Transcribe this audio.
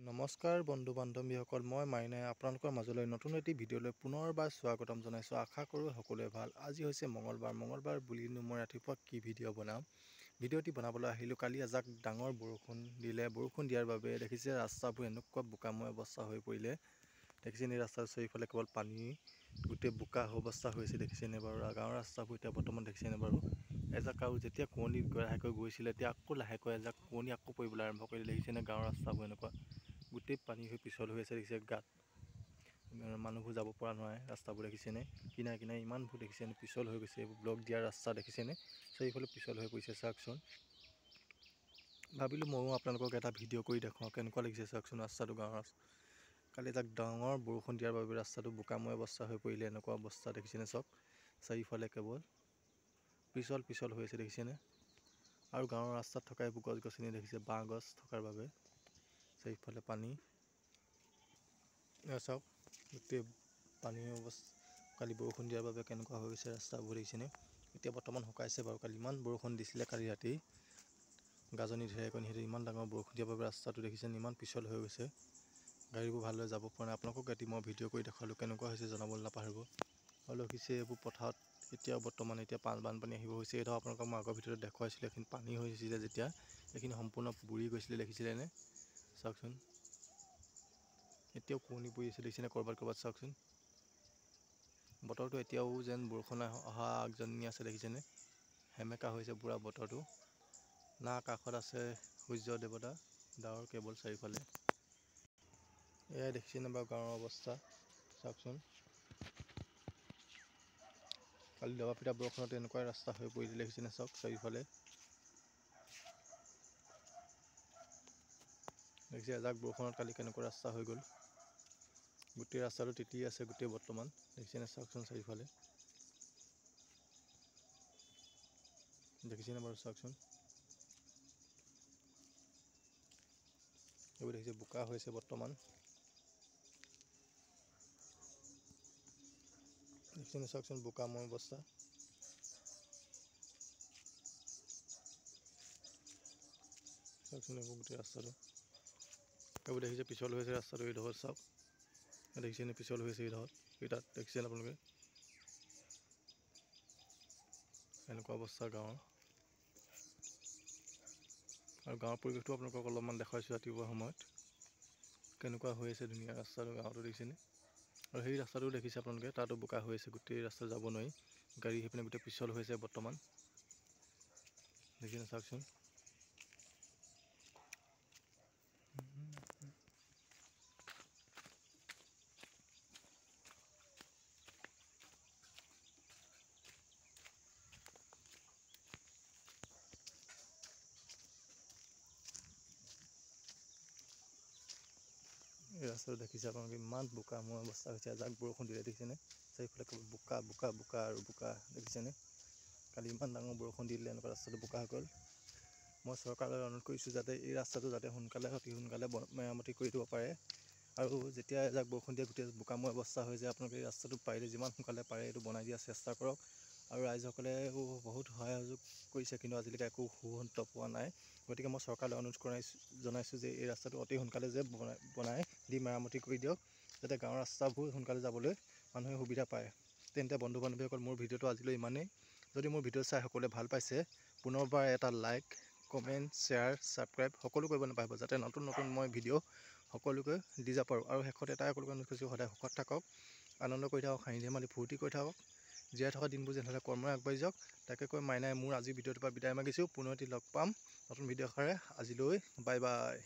নমস্কাৰ বন্ধু বান্ধৱীসকল, মই মাইনাই আপোনালোকৰ মাজলৈ নতুন এটি ভিডিঅ'লৈ পুনৰবাৰ স্বাগতম জনাইছোঁ। আশা কৰোঁ সকলোৱে ভাল। আজি হৈছে মঙলবাৰ বুলিনো মই ৰাতিপুৱা কি ভিডিঅ' বনাম। ভিডিঅ'টি বনাবলৈ আহিলোঁ। কালি এজাক ডাঙৰ বৰষুণ দিলে। বৰষুণ দিয়াৰ বাবে দেখিছে ৰাস্তাবোৰ এনেকুৱা বোকাময় অৱস্থা হৈ পৰিলে। দেখিছেনে ৰাস্তাৰ চাৰিওফালে কেৱল পানী, গোটেই বোকা অৱস্থা হৈছে। দেখিছেনে বাৰু গাঁৱৰ ৰাস্তাবোৰ এতিয়া বৰ্তমান দেখিছেনে বাৰু। এজাক আৰু যেতিয়া কুঁৱলী লাহেকৈ গৈছিলে, এতিয়া আকৌ লাহেকৈ এজাক কুঁৱলী আকৌ পৰিবলৈ আৰম্ভ কৰিলে। দেখিছেনে গাঁৱৰ ৰাস্তাবোৰ এনেকুৱা গোটেই পানী হৈ পিছল হৈ আছে। দেখিছে গাত মানুহবোৰ যাব পৰা নাই। ৰাস্তাবোৰ দেখিছেনে কিনাৰে কিনাৰে ইমানবোৰ দেখিছেনে পিছল হৈ গৈছে। এইবোৰ ব্লক দিয়া ৰাস্তা দেখিছেনে চাৰিওফালে পিছল হৈ পৰিছে। চাওকচোন, ভাবিলোঁ ময়ো আপোনালোকক এটা ভিডিঅ' কৰি দেখুৱাওঁ কেনেকুৱা লাগিছে। চাওকচোন ৰাস্তাটো গাঁৱৰ কালি এজাক ডাঙৰ বৰষুণ দিয়াৰ বাবে ৰাস্তাটো বোকাময় অৱস্থা হৈ পৰিলে। এনেকুৱা অৱস্থা দেখিছেনে চব চাৰিওফালে কেৱল পিছল হৈ আছে। দেখিছেনে আৰু গাঁৱৰ ৰাস্তাত থকা এইবোৰ গছ গছনি দেখিছে বাঁহ গছ থকাৰ বাবে চাৰিওফালে পানী। চাওক গোটেই পানী অৱস্থা কালি বৰষুণ দিয়াৰ বাবে কেনেকুৱা হৈ গৈছে ৰাস্তাবোৰ দেখিছেনে। এতিয়া বৰ্তমান শুকাইছে বাৰু। কালি ইমান বৰষুণ দিছিলে। কালি ৰাতি গাজনি ঢেৰেকনি সৈতে ইমান ডাঙৰ বৰষুণ দিয়াৰ বাবে ৰাস্তাটো দেখিছেনে ইমান পিছল হৈ গৈছে। গাড়ীবোৰ ভালদৰে যাব পৰা নাই। আপোনালোকক এটি মই ভিডিঅ' কৰি দেখালোঁ কেনেকুৱা হৈছে জনাবলৈ নাপাহৰিব। আৰু দেখিছে এইবোৰ পথাৰত এতিয়াও বৰ্তমান এতিয়া বানপানী আহিব হৈছে। এইটো আপোনালোকক মই আগৰ ভিতৰত দেখুৱাইছিলোঁ। এইখিনি পানী হৈছিলে যেতিয়া এইখিনি সম্পূৰ্ণ বুৰি গৈছিলে। দেখিছিলেনে চাওকচোন এতিয়াও কুঁৱলী পৰি আছে। দেখিছেনে ক'ৰবাত চাওকচোন বতৰটো এতিয়াও যেন বৰষুণ অহা আগজনী আছে। দেখিছেনে সেমেকা হৈছে পুৰা বতৰটো। না আকাশত আছে সূৰ্য দেৱতা, ডাৱৰ কেৱল চাৰিওফালে। এয়াই দেখিছেনে বাৰু গাঁৱৰ অৱস্থা। চাওকচোন কালি দবাপিটা বৰষুণত এনেকুৱা ৰাস্তা হৈ পৰিলে। দেখিছেনে চাওক চাৰিওফালে দেখিছে এজাক বৰষুণত কালি কেনেকুৱা ৰাস্তা হৈ গ'ল। গোটেই ৰাস্তাটো তিতি আছে গোটেই বৰ্তমান। দেখিছেনে চাওকচোন চাৰিওফালে দেখিছেনে বাৰু চাওকচোন এইবোৰ দেখিছে বোকা হৈছে বৰ্তমান। দেখিছেনে চাওকচোন বোকাময় অৱস্থা। চাওকচোন এইবোৰ গোটেই ৰাস্তাটো এইবোৰ দেখিছে পিছল হৈছে ৰাস্তাটো। এইডোখৰত চাওক দেখিছেনে পিছল হৈছে এইডোখৰত তাত দেখিছেনে আপোনালোকে এনেকুৱা অৱস্থা গাঁৱৰ। আৰু গাঁৱৰ পৰিৱেশটো আপোনালোকক অলপমান দেখুৱাইছোঁ ৰাতিপুৱা সময়ত কেনেকুৱা হৈ আছে ধুনীয়া ৰাস্তাটো গাঁৱতো দেখিছেনে। আৰু সেই ৰাস্তাটো দেখিছে আপোনালোকে তাতো বোকা হৈ আছে। গোটেই ৰাস্তা যাব নোৱাৰি। গাড়ী সেইপিনে গোটেই পিছল হৈছে বৰ্তমান। দেখিছেনে চাওকচোন এই ৰাস্তাটো দেখিছে আপোনালোকে ইমান বোকাময় অৱস্থা হৈছে। এজাক বৰষুণ দিলে দেখিছেনে চাৰিওফালে কেৱল বোকা আৰু বোকা দেখিছেনে। কালি ইমান ডাঙৰ বৰষুণ দিলে এনেকুৱা ৰাস্তাটো বোকা হৈ গ'ল। মই চৰকাৰলৈ অনুৰোধ কৰিছোঁ যাতে এই ৰাস্তাটো যাতে অতি সোনকালে মেৰামতি কৰি দিব পাৰে। আৰু যেতিয়া এজাক বৰষুণ দিয়ে গোটেই বোকাময় অৱস্থা হৈ যায়। আপোনালোকে এই ৰাস্তাটো পাৰিলে যিমান সোনকালে পাৰে এইটো বনাই দিয়াৰ চেষ্টা কৰক। আৰু ৰাইজসকলেও বহুত সহযোগ কৰিছে কিন্তু আজিলৈকে একো সুহন্ত পোৱা নাই। গতিকে মই চৰকাৰলৈ অনুৰোধ জনাইছোঁ যে এই ৰাস্তাটো অতি সোনকালে যে বনাই দি মেৰামতি কৰি দিয়ক যাতে গাঁৱৰ ৰাস্তাবোৰ সোনকালে যাবলৈ মানুহে সুবিধা পায়। তেন্তে বন্ধু বান্ধৱীসকল মোৰ ভিডিঅ'টো আজিলৈ ইমানেই। যদি মোৰ ভিডিঅ' চাই সকলোৱে ভাল পাইছে পুনৰবাৰ এটা লাইক, কমেণ্ট, শ্বেয়াৰ, ছাবস্ক্ৰাইব সকলো কৰিব নাপাহৰিব যাতে নতুন মই ভিডিঅ' সকলোকে দি যাব পাৰোঁ। আৰু শেষত এটাই সকলোকে অনুৰোধ কৰিছোঁ সদায় সুখত থাকক, আনন্দ কৰি থাকক, হাঁহি ধেমালি ফূৰ্তি কৰি থাকক। জীয়াই থকা দিনবোৰ যেনেহ'লে কৰ্মই আগবাঢ়ি যাওক তাকে কৈ মাইনাই মোৰ আজি ভিডিঅ'টোৰ পৰা বিদায় মাগিছোঁ। পুনৰ এটি লগ পাম নতুন ভিডিঅ' আকাৰে। আজিলৈ বাই বাই।